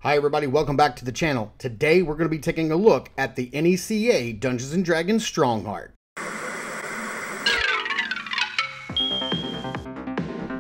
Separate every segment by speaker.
Speaker 1: Hi everybody, welcome back to the channel. Today we're going to be taking a look at the NECA Dungeons & Dragons Strongheart.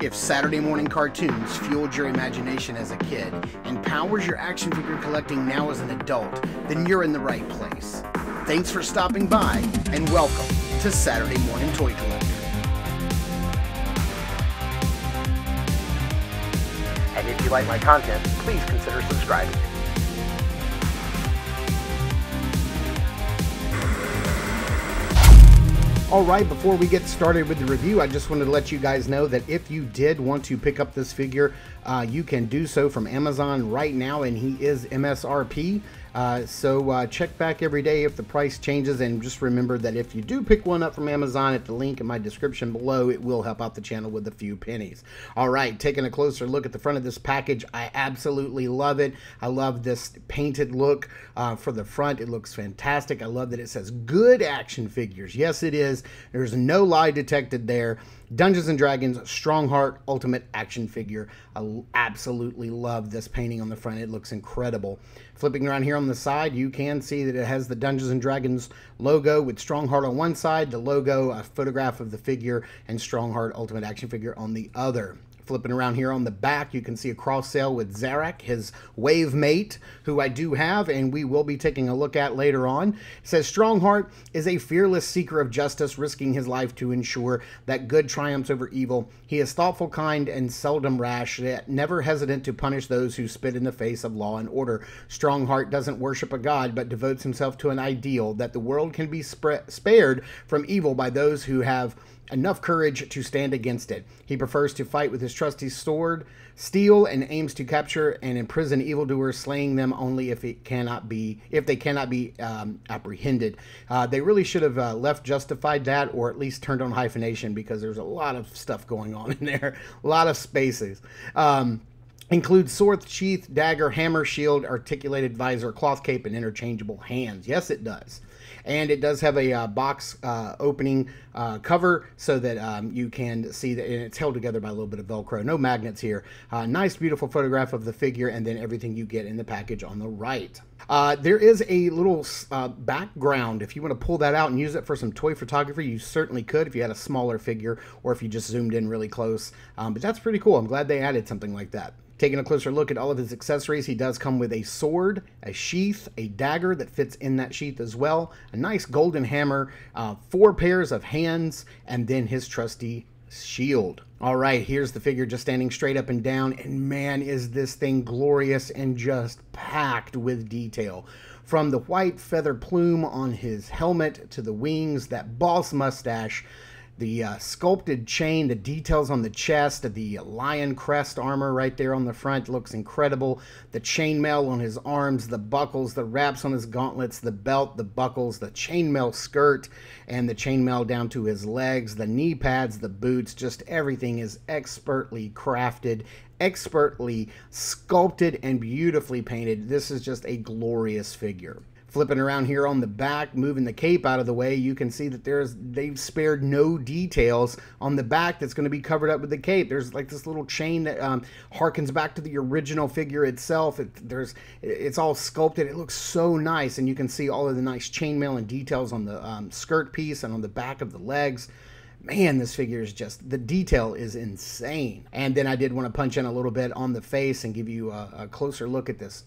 Speaker 1: If Saturday morning cartoons fueled your imagination as a kid and powers your action figure collecting now as an adult, then you're in the right place. Thanks for stopping by and welcome to Saturday Morning Toy Collector. And if you like my content, please consider subscribing. Alright, before we get started with the review, I just wanted to let you guys know that if you did want to pick up this figure, you can do so from Amazon right now, and he is MSRP. So check back every day if the price changes, and just remember that if you do pick one up from Amazon at the link in my description below, it will help out the channel with a few pennies. Alright, taking a closer look at the front of this package, I absolutely love it. I love this painted look for the front. It looks fantastic. I love that it says good action figures. Yes, it is. There's no lie detected there. Dungeons & Dragons Strongheart Ultimate Action Figure. I absolutely love this painting on the front. It looks incredible. Flipping around here on the side, you can see that it has the Dungeons & Dragons logo with Strongheart on one side, the logo, a photograph of the figure, and Strongheart Ultimate Action Figure on the other. Flipping around here on the back, you can see a cross sale with Zarak, his wave mate, who I do have and we will be taking a look at later on. It says Strongheart is a fearless seeker of justice, risking his life to ensure that good triumphs over evil. He is thoughtful, kind, and seldom rash, yet never hesitant to punish those who spit in the face of law and order. Strongheart doesn't worship a god, but devotes himself to an ideal that the world can be spared from evil by those who have enough courage to stand against it. He prefers to fight with his trusty sword, steel, and aims to capture and imprison evildoers, slaying them only if they cannot be apprehended. They really should have left justified that, or at least turned on hyphenation, because there's a lot of stuff going on in there, a lot of spaces. Includes sword, sheath, dagger, hammer, shield, articulated visor, cloth cape, and interchangeable hands. Yes, it does. And it does have a box opening cover so that you can see that, and it's held together by a little bit of Velcro. No magnets here. Nice, beautiful photograph of the figure, and then everything you get in the package on the right. There is a little background. If you want to pull that out and use it for some toy photography, you certainly could if you had a smaller figure or if you just zoomed in really close. But that's pretty cool. I'm glad they added something like that. Taking a closer look at all of his accessories, he does come with a sword, a sheath, a dagger that fits in that sheath as well, a nice golden hammer, 4 pairs of hands, and then his trusty shield. All right, here's the figure just standing straight up and down, and man, is this thing glorious and just packed with detail. From the white feather plume on his helmet to the wings, that boss mustache, the sculpted chain, the details on the chest, the lion crest armor right there on the front looks incredible. The chainmail on his arms, the buckles, the wraps on his gauntlets, the belt, the buckles, the chainmail skirt, and the chainmail down to his legs, the knee pads, the boots, just everything is expertly crafted, expertly sculpted, and beautifully painted. This is just a glorious figure. Flipping around here on the back, moving the cape out of the way, you can see that they've spared no details on the back that's going to be covered up with the cape. There's like this little chain that harkens back to the original figure itself. It's all sculpted. It looks so nice, and you can see all of the nice chainmail and details on the skirt piece and on the back of the legs. Man, this figure is just, the detail is insane. And then I did want to punch in a little bit on the face and give you a closer look at this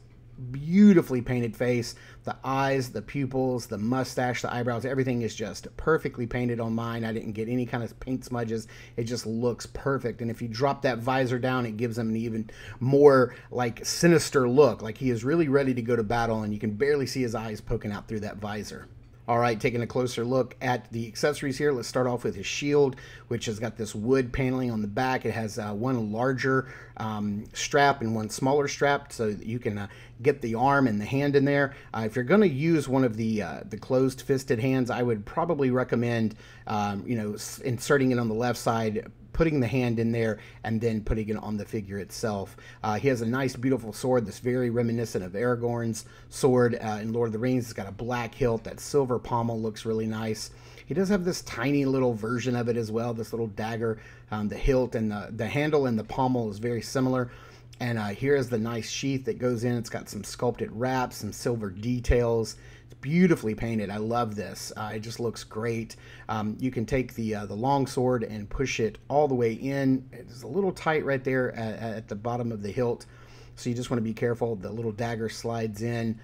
Speaker 1: beautifully painted face. The eyes, the pupils, the mustache, the eyebrows, everything is just perfectly painted on mine. I didn't get any kind of paint smudges. It just looks perfect. And if you drop that visor down, it gives him an even more like sinister look, like he is really ready to go to battle, and you can barely see his eyes poking out through that visor. All right, taking a closer look at the accessories here, let's start off with his shield, which has got this wood paneling on the back. It has one larger strap and one smaller strap, so that you can get the arm and the hand in there. If you're going to use one of the closed-fisted hands, I would probably recommend inserting it on the left side, putting the hand in there, and then putting it on the figure itself. He has a nice, beautiful sword that's very reminiscent of Aragorn's sword in Lord of the Rings. It's got a black hilt. That silver pommel looks really nice. He does have this tiny little version of it as well, this little dagger. The hilt and the handle and the pommel is very similar. And here is the nice sheath that goes in. It's got some sculpted wraps, some silver details. It's beautifully painted. I love this. It just looks great. You can take the long sword and push it all the way in. It's a little tight right there at the bottom of the hilt, so you just want to be careful. The little dagger slides in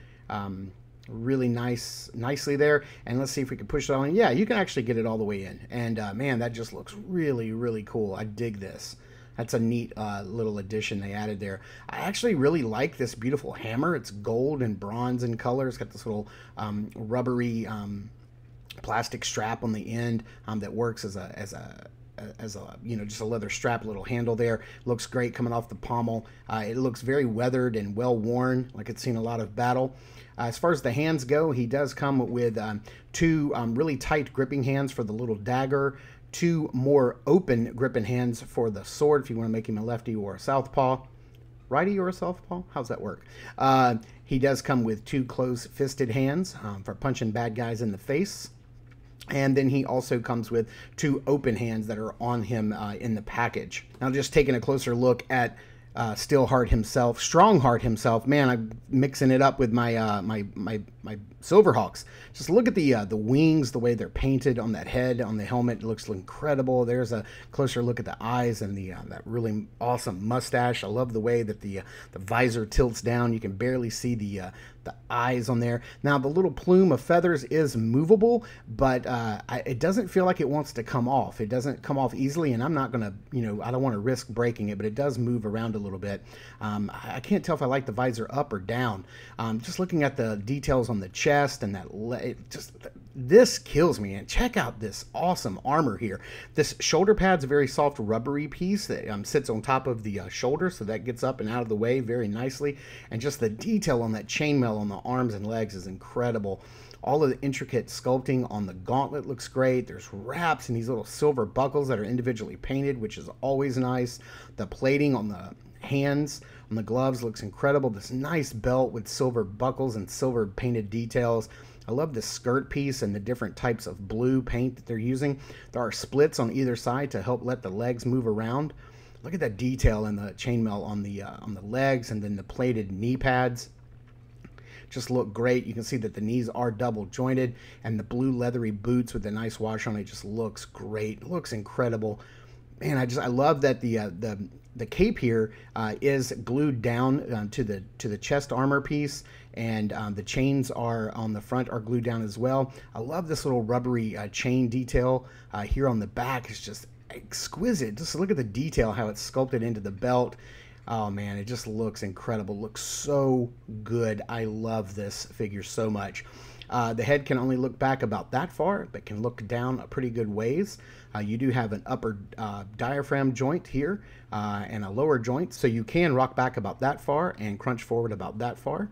Speaker 1: really nicely there. And let's see if we can push it on. Yeah, you can actually get it all the way in. And man, that just looks really cool. I dig this. That's a neat little addition they added there. I actually really like this beautiful hammer. It's gold and bronze in color. It's got this little rubbery plastic strap on the end that works as a you know, just a leather strap, little handle there. Looks great coming off the pommel. It looks very weathered and well worn, like it's seen a lot of battle. As far as the hands go, he does come with two really tight gripping hands for the little dagger, two more open gripping hands for the sword if you want to make him a lefty or a southpaw. Righty or a southpaw? How's that work? He does come with two close-fisted hands for punching bad guys in the face. And then he also comes with two open hands that are on him in the package. Now, just taking a closer look at Strongheart himself. Man, I'm mixing it up with my my Silverhawks. Just look at the wings, the way they're painted on that head, on the helmet. It looks incredible. There's a closer look at the eyes and the that really awesome mustache. I love the way that the visor tilts down. You can barely see the eyes on there. Now, the little plume of feathers is movable, but it doesn't feel like it wants to come off. It doesn't come off easily, and I'm not going to, you know, I don't want to risk breaking it, but it does move around a little bit. I can't tell if I like the visor up or down. Just looking at the details on the chest and that, this kills me. And check out this awesome armor here. This shoulder pad's a very soft rubbery piece that sits on top of the shoulder, so that gets up and out of the way very nicely. And just the detail on that chainmail on the arms and legs is incredible. All of the intricate sculpting on the gauntlet looks great. There's wraps and these little silver buckles that are individually painted, which is always nice. The plating on the hands, on the gloves, looks incredible. This nice belt with silver buckles and silver painted details. I love the skirt piece and the different types of blue paint that they're using. There are splits on either side to help let the legs move around. Look at that detail in the chainmail on the legs, and then the plated knee pads just look great. You can see that the knees are double jointed, and the blue leathery boots with the nice wash on it just looks great. It looks incredible. Man, I love that the cape here is glued down to the chest armor piece, and the chains are on the front are glued down as well. I love this little rubbery chain detail here on the back. It's just exquisite. Just look at the detail, how it's sculpted into the belt. Oh man, it just looks incredible. Looks so good. I love this figure so much. The head can only look back about that far, but can look down a pretty good ways. You do have an upper diaphragm joint here and a lower joint, so you can rock back about that far and crunch forward about that far.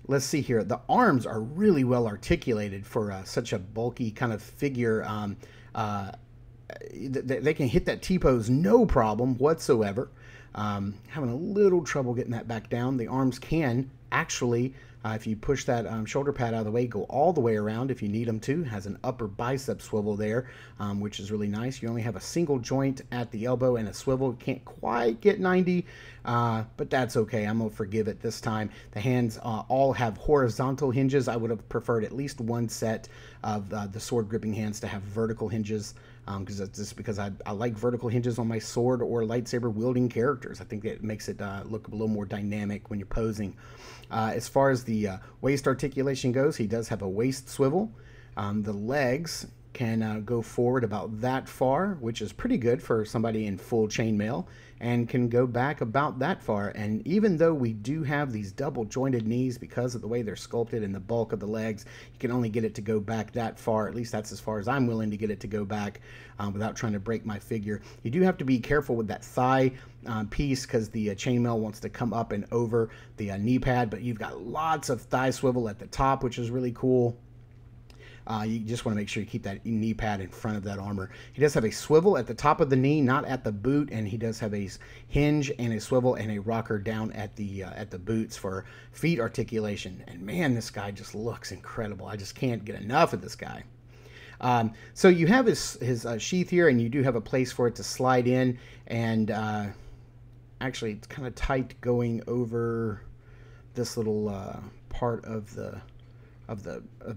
Speaker 1: Let's see here. The arms are really well articulated for such a bulky kind of figure. They can hit that T-pose no problem whatsoever. Having a little trouble getting that back down. The arms can actually, if you push that shoulder pad out of the way, go all the way around if you need them to. Has an upper bicep swivel there, which is really nice. You only have a single joint at the elbow and a swivel. Can't quite get 90, but that's okay. I'm going to forgive it this time. The hands all have horizontal hinges. I would have preferred at least one set of the sword gripping hands to have vertical hinges, because I like vertical hinges on my sword or lightsaber wielding characters. I think it makes it look a little more dynamic when you're posing. As far as the waist articulation goes, he does have a waist swivel. The legs can go forward about that far, which is pretty good for somebody in full chainmail, and can go back about that far. And even though we do have these double jointed knees because of the way they're sculpted and the bulk of the legs, you can only get it to go back that far. At least that's as far as I'm willing to get it to go back without trying to break my figure. You do have to be careful with that thigh piece, because the chainmail wants to come up and over the knee pad, but you've got lots of thigh swivel at the top, which is really cool. You just want to make sure you keep that knee pad in front of that armor. He does have a swivel at the top of the knee, not at the boot, and he does have a hinge and a swivel and a rocker down at the boots for feet articulation. And man, this guy just looks incredible. I just can't get enough of this guy. So you have his sheath here, and you do have a place for it to slide in, and actually, it's kind of tight going over this little part of the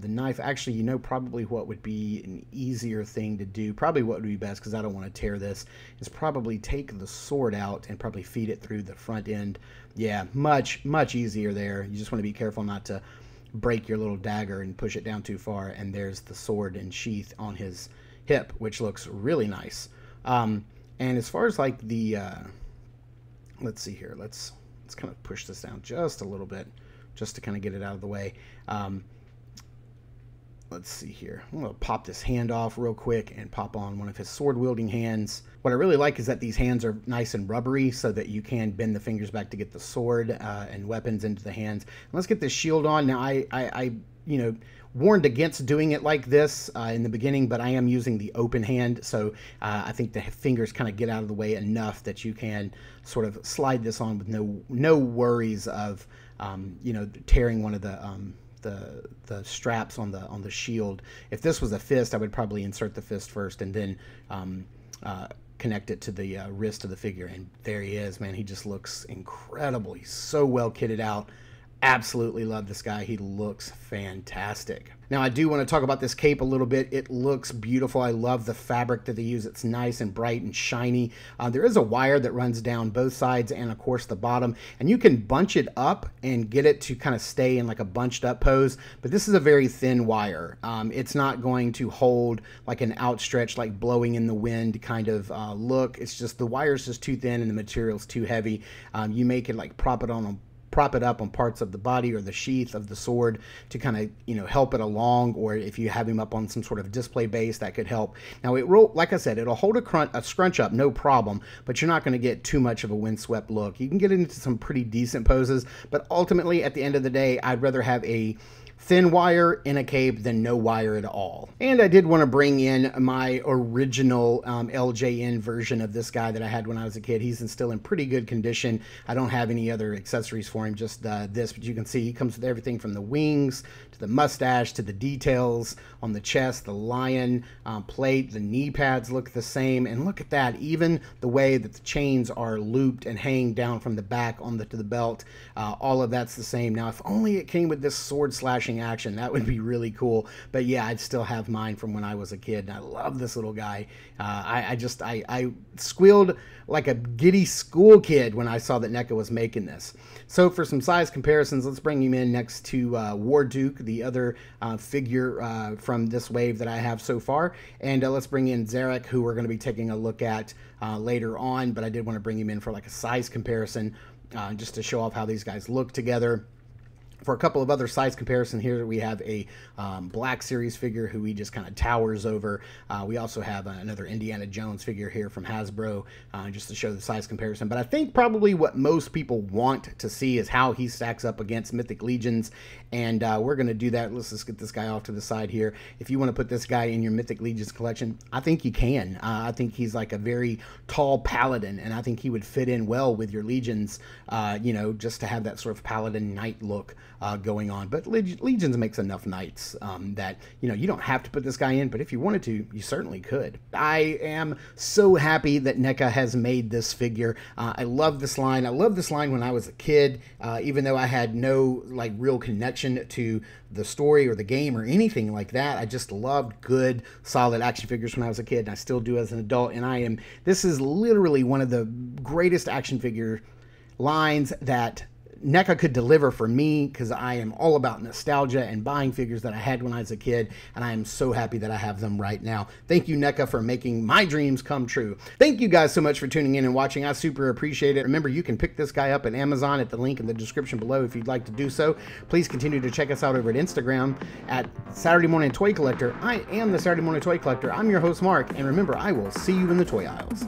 Speaker 1: knife. Actually, you know, probably what would be an easier thing to do, probably what would be best, because I don't want to tear this, is probably take the sword out and probably feed it through the front end. Yeah, much easier there. You just want to be careful not to break your little dagger and push it down too far. And there's the sword and sheath on his hip, which looks really nice. And as far as like the let's see here, let's kind of push this down just a little bit just to kind of get it out of the way. Let's see here. I'm going to pop this hand off real quick and pop on one of his sword-wielding hands. What I really like is that these hands are nice and rubbery so that you can bend the fingers back to get the sword and weapons into the hands. And let's get this shield on. Now, I you know, warned against doing it like this in the beginning, but I am using the open hand, so I think the fingers kind of get out of the way enough that you can sort of slide this on with no worries of you know, tearing one of the straps on the shield. If this was a fist, I would probably insert the fist first and then connect it to the wrist of the figure. And there he is, man. He just looks incredible. He's so well kitted out. Absolutely love this guy. He looks fantastic. Now, I do want to talk about this cape a little bit. It looks beautiful. I love the fabric that they use. It's nice and bright and shiny. There is a wire that runs down both sides and, of course, the bottom. And you can bunch it up and get it to kind of stay in like a bunched up pose. But this is a very thin wire. It's not going to hold like an outstretched, like blowing in the wind kind of look. It's just the wire's just too thin and the material's too heavy. You make it like prop it up on parts of the body or the sheath of the sword to kind of, you know, help it along, or if you have him up on some sort of display base, that could help. Now, like I said, it'll hold a scrunch up, no problem, but you're not going to get too much of a windswept look. You can get into some pretty decent poses, but ultimately, at the end of the day, I'd rather have a thin wire in a cape than no wire at all. And I did want to bring in my original LJN version of this guy that I had when I was a kid. He's still in pretty good condition. I don't have any other accessories for him, just this, but you can see he comes with everything from the wings to the mustache to the details on the chest, the lion plate, the knee pads look the same, and look at that, even the way that the chains are looped and hang down from the back to the belt, all of that's the same. Now, if only it came with this sword slashing action, that would be really cool. But yeah, I'd still have mine from when I was a kid, and I love this little guy. I squealed like a giddy school kid when I saw that NECA was making this. So for some size comparisons, let's bring him in next to War Duke, the other figure from this wave that I have so far, and let's bring in Zarek, who we're going to be taking a look at later on, but I did want to bring him in for like a size comparison just to show off how these guys look together. For a couple of other size comparison, here we have a Black Series figure who he just kind of towers over. We also have another Indiana Jones figure here from Hasbro, just to show the size comparison. But I think probably what most people want to see is how he stacks up against Mythic Legions, and we're going to do that. Let's just get this guy off to the side here. If you want to put this guy in your Mythic Legions collection, I think you can. I think he's like a very tall paladin, and I think he would fit in well with your Legions, you know, just to have that sort of paladin knight look going on. But Legions makes enough knights that, you know, you don't have to put this guy in, but if you wanted to, you certainly could. I am so happy that NECA has made this figure. I love this line. I loved this line when I was a kid, even though I had no like real connection to the story or the game or anything like that. I just loved good, solid action figures when I was a kid, and I still do as an adult. And this is literally one of the greatest action figure lines that NECA could deliver for me, because I am all about nostalgia and buying figures that I had when I was a kid, and I am so happy that I have them right now. Thank you, NECA, for making my dreams come true. Thank you guys so much for tuning in and watching. I super appreciate it. Remember, you can pick this guy up at Amazon at the link in the description below if you'd like to do so. Please continue to check us out over at Instagram at Saturday Morning Toy Collector. I am the Saturday Morning Toy Collector. I'm your host, Mark, and remember, I will see you in the toy aisles.